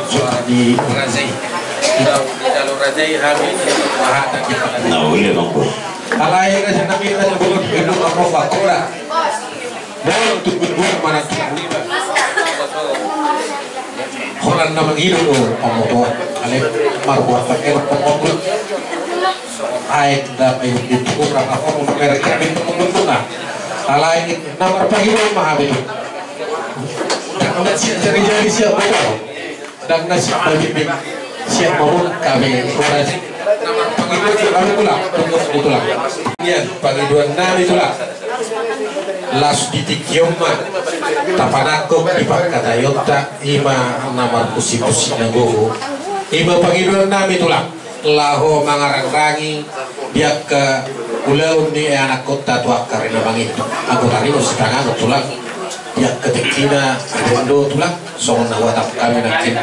suara di Razai. Di jalur Razai kami bahasa kita. Nah, boleh bang bro. Alai raja nabi raja belum hidup apa bakora. Boleh untuk berbuat mana kita lihat. Orang nama hidup pemotor, alai marwah pakai pemotor. Aik dapat itu kurang apa mereka itu menguntungkan. Alai nama panggilan mah itu. Dan nasi jadi siapa itu? Dan nasi bagi siapa pun kami orang nama panggilan kami tulang, tunggu tulang. Iya panggilan nama itulah. Las ditikioma tapanako ipakata yota ima nama pusi-pusi nagogo. Ima panggilan nama itulah. Laho mangarang-rangi dia ke ulau ni anak kota tua karena bangit aku tadi mau setengah tulang dia ketikina bondo tulang songon na watap kami nakin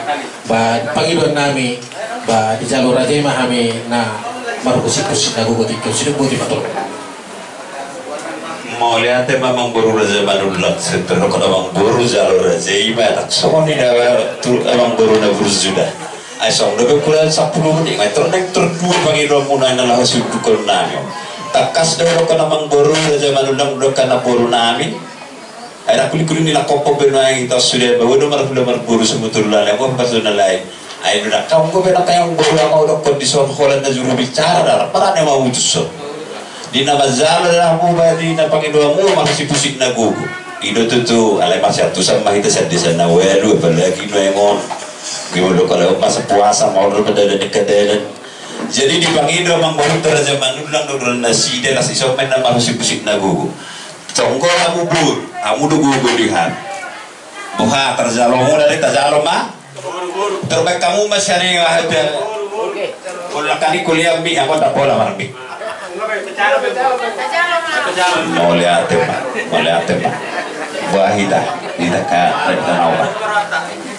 ba pangidon nami ba di jalur aja mah kami na marukusik-kusik na gugutik sini buti patul mau lihat memang baru raja manulak setelah kalau memang baru jalur aja mah tak songon ni memang baru na sudah Aisong lebih kurang 10 menit, naik terdua bagi rombongan adalah hasil pukul nami. Takas dulu karena mangboru zaman ulang dulu karena boru nami. Ada kulit nila kopo benai kita sudah bawa nomor boru sebetulnya. Aku pas sudah lain. Ayo nak kamu kau benak yang boru yang mau dokter di soal Holland dan juru bicara dah. Para yang mau utus. Di nama jalan aku badi nak pakai dua mu masih pusing nagugu. Itu tu alai masih atu sama kita sedih sana welu apalagi memang. Gimana kalau masa puasa mau berpedalan dekat-dekat. Jadi di Bangido mang baru zaman ulang dorong nasi dan nasi somen nama masih pusing nagugu. Congkol kamu bur, kamu dugu lihat. Buha terjalomu dari terjalom mah. Terbaik kamu masih ada. Kalau kali kuliah mi aku tak pola marmi. Mau lihat tema. Wahida tidak kah awak.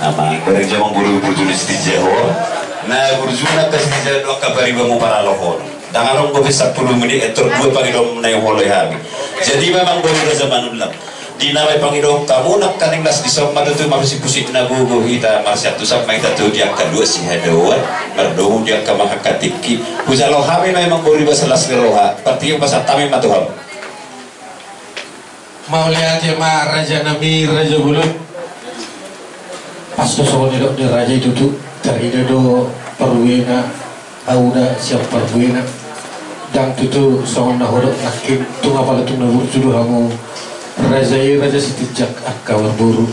Ama kerja mengguru bertulis di Jawa. Nah berjuna ke sini dua kabari bamu para lohon. Dengan orang bisa 10 menit etor dua pangidom naik holoi habi. Jadi memang baru zaman ulang. Di nama pangidom kamu nak kaning las di somad itu masih pusing nagugu kita masih satu sampai kita tu dia kedua si hadoan berdoa dia ke mahakatiki. Pusalo habi memang baru bahasa las keroha. Parti bahasa tami matuham. Mau lihat ya ma raja nabi raja bulut. Pas tu soal di raja itu tu terhidup do perwena auda siap perwena dan tu soal nahorok nakin tu apa tu nahur sudah kamu raja setijak akawar buru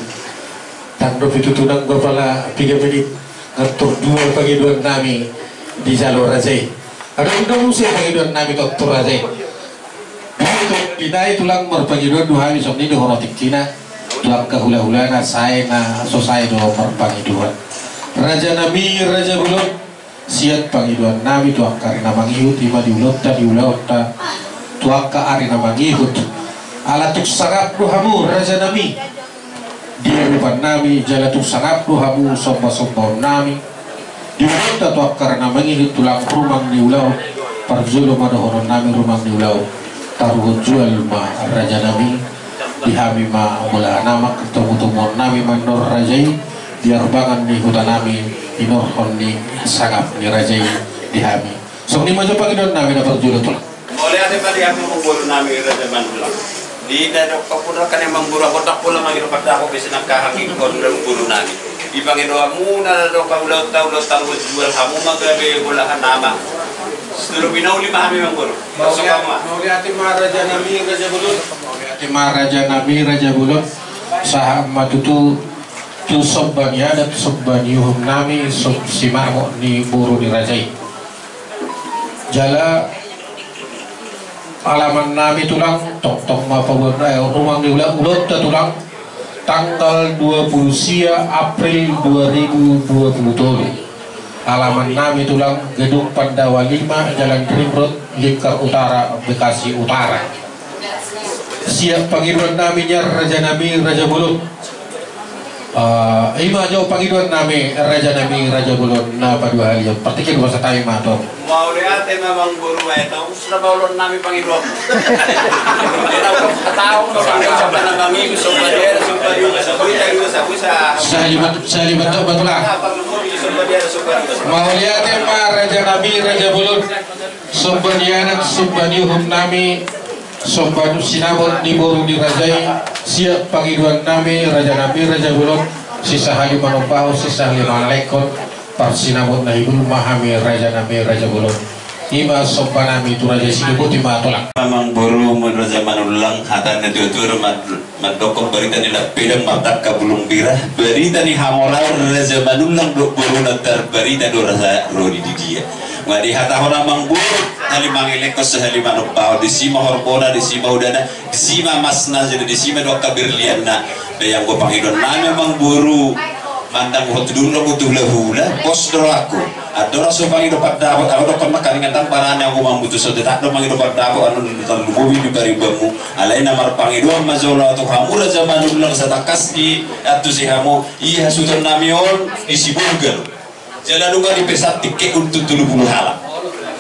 dan do itu tu nang berpala 3 menit ngatur dua pagi dua nami di jalur raja ada udah musim pagi dua nami tu raja kita tulang merpagi dua hari sok ni di horotik Cina tulang kehula-hula na saya na sosai do merpagi dua raja nami raja bulut siat pagi dua nami tuang karina mangihut ima diulot ta tuang ka arina mangihut alatuk sangat ruhamu raja nami dia lupa nami jalatuk sangat ruhamu somba nami diulot ta tuang karina mangihut tulang rumang diulau parjulu madohoron nami rumang diulau taruh jual ma raja nami dihami ma mula nama ketemu nami manor rajai diarbangan di hutan nami inorhon di sagap di rajai dihami so ni maju pagi don nami dapat jual tulang oleh ada tadi aku mengburu nami raja mandulang di daerah kapura kan yang mengburu aku tak pula manggil pada aku bisa nak kahaki kau sudah mengburu nami di panggil doamu nada doa kau tahu jual kamu magabe bolahan nama seluruh binau 5 kami mengguru. Mau lihat raja nami raja bulut. Mau lihat raja nami raja bulut. Sahabat itu tu sobbanya dan sobbaniuhum nami sob simarmo ni buru di rajai. Jala alaman nami tulang tok ma pawurna rumang di ulut tulang tanggal 20 April 2020. Halaman nami tulang gedung Pandawa 5 Jalan Ring Road Lingkar Utara Bekasi Utara. Siap panggilan naminya raja nami raja bulut. Ima jauh panggilan nami raja bulut na padua hal yang partikin bahasa tayo mato. Mau lihat memang guru itu sudah bawa nami panggilan. Tahu kalau sampai nama minggu sampai dia sampai juga bisa salimat batulah Mauliate ma Raja Nabi Raja Bulut Sombanianak Sombaniuhum nami Sombanu sinabot di boru di rajai siap pangiduan nami Raja Nabi Raja Bulut sisa hayu manopahu sisa lima lekot parsinabot na ibul mahami Raja Nabi Raja Bulut ima sompanami itu Raja Sidibuti matolak memang boru Raja Manulang hatannya tutur madokong berita ni pedang matak kabulung birah berita ni hamolar Raja Manulang boru natar berita do Raja Rodi di dia ngadi hatahona mang boru hali mangilek ko sa hali manupao di sima horpona di sima udana di sima masna jadi di sima do kabirlian na yang go pangidon na memang boru mandang hot dulu butuh hula pos do aku adora so pangido padapot ako do kon makalingan tan parane ako mambuto so tak do pangido padapot anu tan lubuwi di baribamu alay na mar pangido mazola to hamura zaman ulang sa takas di atu si hamu iya hasuton namion isibulgan jalan duga di pesat tiket untuk 70 hala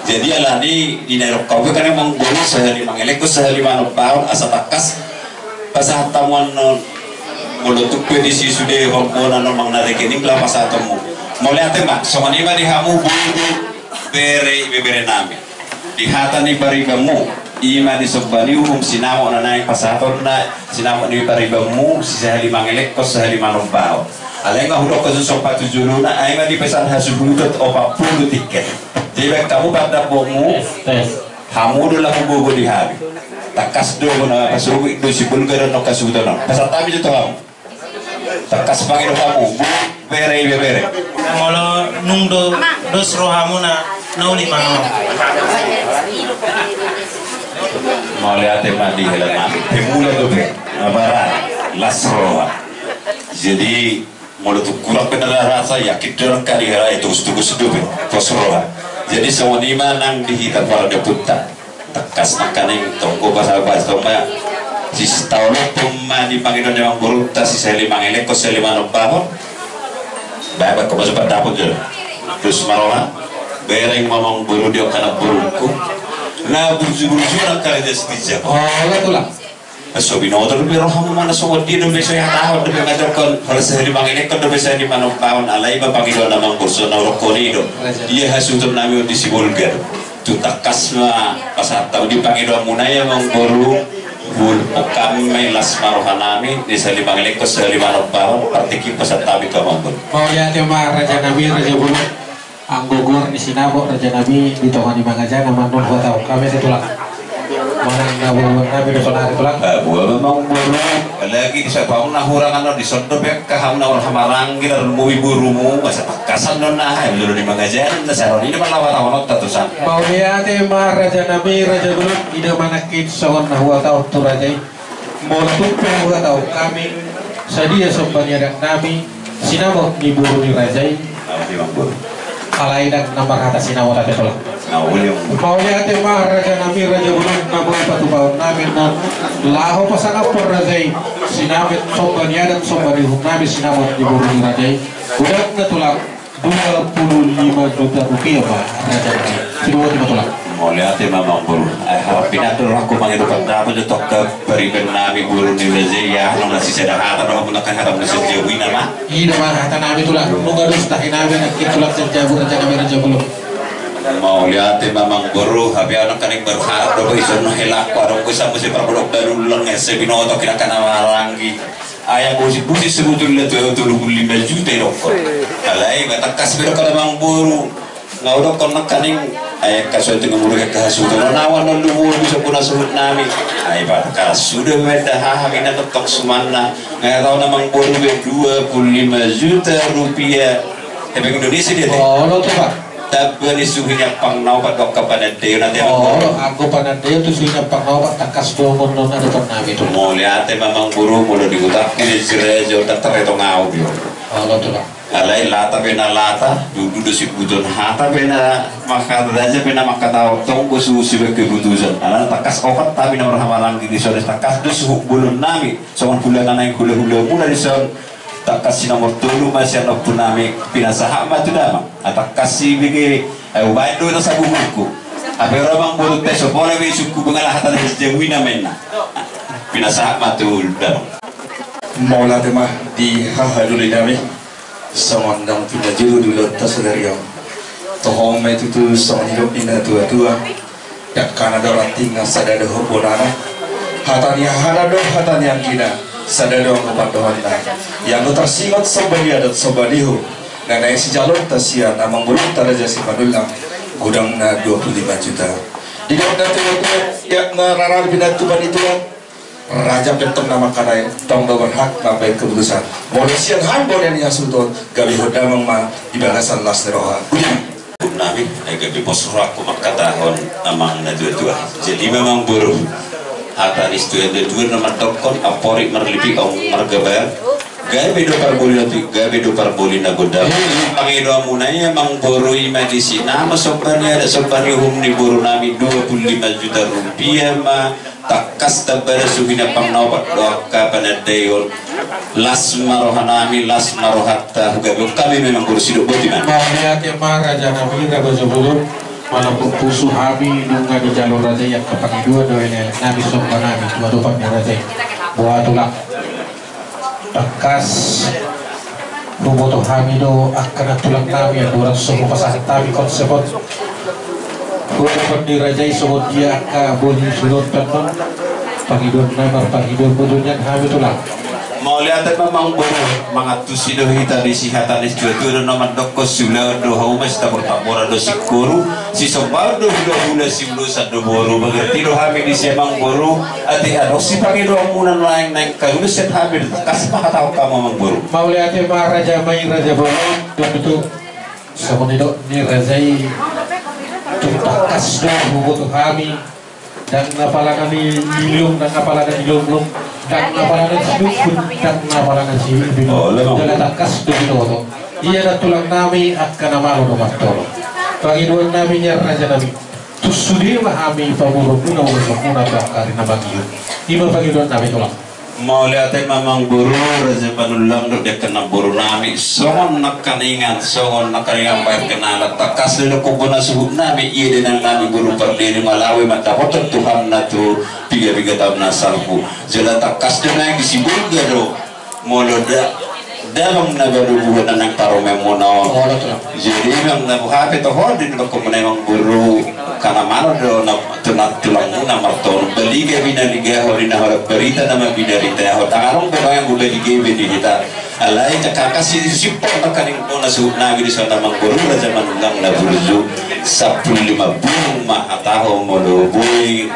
jadi alani di nerok kau kan emang boleh sehari mangelek sehari manuk tahun asa takas pasah tamuan mulutuk pedisi sudah hormona nomang narekening lah pasah temu mulai mak soalnya mah dihamu bulu bere nami di hata ni baribamu ima di sobani sinamo na naik pasaton na sinamo di baribamu sehari mangelek sehari manuk tahun alay nga hulok ko sa sopa tujulo na ay nga di pesan hasubutot o papulo tiket jadi kamu pada bomu hamu dola hubugo di habi takas do na pasugo do si bulgaran no kasuto no pasal tabi jito kamu takas pangiro kamu bere molo nung dos rohamu na nauli mano mau lihat mandi helan mandi temula do be abara lasroha jadi mulut kurang benar rasa yakin dorang kali hara itu setugus sedupe posroha jadi sewanima nang dihitat para deputa tekas makaning tonggo pasal tongga si setahun puma di panggilan yang beruta si selima ngelek ko selima nopahon bapak kau masuk dapur je terus marola bereng mamang buru dia kana buruku na buju nak kali dia setijak oh itulah so binodo lebih rohamu mana so di do beso ya tahu lebih ngajar kon harus sehari bangin kon do beso di manuk tahun alai ba pangido namang kurso na rokoni do dia hasutun nami di sibulgar tu takas ma pasat tahu di pangido munaya mang boru bul okam mai las marohanami di sehari bangin ko sehari manuk tahun partiki pasat tabi ka mambul mau lihat ma Raja Nabi Raja Bulut anggogor di sinabo Raja Nabi di tohani mangajana manun gua tahu kami situlah manang nabuan nabi do sonari tulang buah memang buru lagi di sabang nahurang ano di sondo pek kaham na orang hamarang gilar muwi burumu masa takasan non nah dulu di magajan na saron ini malawan awon tatusan mau lihat ma Raja Nabi Raja Bulut ida manakit sawan nahwa tahu tu rajai moltuk pengwa tahu kami sadia sombanya dan nabi sinamo di buru di rajai di buru alai dan nomor atas sinamo tadi tulang mau lihat ma Raja Nabi Raja Bulut nabuan patu bawon namin na laho pasang apor rajai sinamit sombanya dan sombari nabi sinamo di buru di rajai udah ngetulang 25 juta rupiah pak Raja Nabi sidua tiba tulang mau lihat memang buru harapin atur aku mengidupan dapat jetok ke berikan nabi buru di rajai ya nong nasi sedang atau menggunakan harap nasi jauhin nama iya mah kata nabi tulang nunggu dus tahin nabi nak itulah terjabur Raja Nabi Raja Bulut mau lihat memang buru habi anak kaning berharap do iso no helak parong ko sa musi parpodok dalulang ese binoto kinakan amarangi ayam busi sebetulnya tu 25 juta rokok alai matakas biro kada mang buru ngaudok konak kaning ayam kaso itu ngumuru ke hasuto nawan no luhur bisa puna suhut nami ay patakas sudah meda hamina tok sumana ngatau namang buru 25 juta rupiah hebeng Indonesia dia oh lo tuh pak tapi suhunya pangnau pak dok kepada dia nanti aku pada dia tuh suhunya pangnau pak takas domon non ada pernah itu mau lihat memang buru mulai diutak ini jerejo tak tereto ngau bio lo tuh pak alai lata bena lata duduk di sibutun hata bena maka aja bena maka tahu tunggu suhu sibuk kebutuhan alai takas opat tapi nomor hamalang di sore takas tu suhu bulun nami soal bulan naik hula mulai di sore tak kasih nomor tulu masih ada punami pinasahak matu dama atau kasih bagi ubain dulu tak sabu buku apa orang baru tes boleh bagi suku bengalah hatan sejauh ini namanya pinasahak matu dama Maula tema di hahaduli nami songon dang pina juru dulu tasadario tohong mai tutu songon hidup ina tua yak kana doran tinggal sadada hubunana hatania hanado hatania kina sadada kepandohana yang tersingot sobani adat sobanihu nanai si jalur tasia namang bulu taraja si manulang gudang na 25 juta di dalam nanti yak ngararar binat tuban itu Raja bentuk nama kanai tong berhak sampai keputusan. Polisian hambon yang nyasuton gabi hodamang ma ibalasan las neroha. Nami agak di pos aku makatahon amang na dua. Jadi memang buruh. Hata istu yang dua nama dokon apori merlipi kau margabar. Gaya bedo parboli na godam. Pangido amunanya mang boru imedisi. Nama sobannya ada sobannya humni boru nami 25 juta rupiah ma takas tabara suhina pangnawa doka panadayon las marohanami las marohatta hugabi kami memang boru sidok botiman. Mauliat yang raja nami raga jabulun walaupun pusu habi nunga di jalur raja yang kepangidua doanya nami sombang nami dua raja buat tulak takas ruboto hamido akan tulak nami yang orang semua pasang tabi konsepot di rajai sebut dia boleh sulut teman pangidun nama pangidun bodohnya hamid tulak mau lihat memang bodoh mangatusi do hita di sihatanis dua nama dokos sula do haumas tabur tabora do sikuru si sobar do hula si blusa do boru mengerti do hamid di semang boru ati ado si pangido amunan lain naik kayu set hamid kas mah tahu kamu memang boru mau lihat raja main raja boru itu semudido ni rajai takas do butuh kami dan apalangan ilung dan apalangan ilung dan apalangan sidukun dan apalangan sidukun dan takas do itu iya dan tulang nami akan nama lo matolo pangiduan nami nya raja nami tusudi mahami pamuruk guna urusan bakari nama giu iba pangiduan nami tulang mau lihat memang buru raja panulang dia kena buru nami songon nakaningan bayar kenal takas dulu kubuna suhu nami iya dengan nami buru perdiri Malawi mata hotel Tuhan natu 3 tahun nasalku jalan takas dengan disibul gado moloda dalam nagaru bukan nang taro memono jadi memang nabu hape to hodin ko memang buru karena mana do na tulang muna marton beliga bina liga horina hora berita nama bidarita hora tangarong ko yang boleh liga bidita alai kakasi sipon makaning muna suhut nagi di sana mang buru raja manunggang na burju 15 buung mah ataho modo boy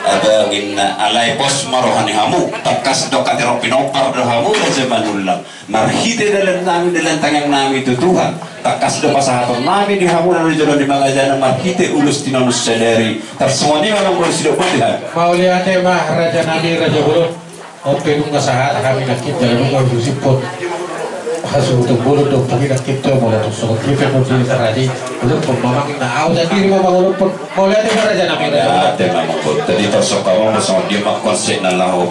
ada ngin alai pos marohani hamu takas dokat pinopar do hamu raja manunggang marhite dalam nami dalam tangang nami itu Tuhan takas do pasahaton nami di hamu dan jodoh di magajana marhite ulus tinonus sadari tersemuanya memang boleh sido putihan mau lihat mah raja nami raja bulu oke nungga sahat kami nak kita nungga usipot hasil untuk bulu dong kami nak kita mau lihat soal kita mau jadi raja untuk pemamang kita awal jadi mau bangun pun mau lihat raja nami raja ya tema tadi tersokong bersama dia mak konsep nalahu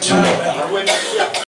sudah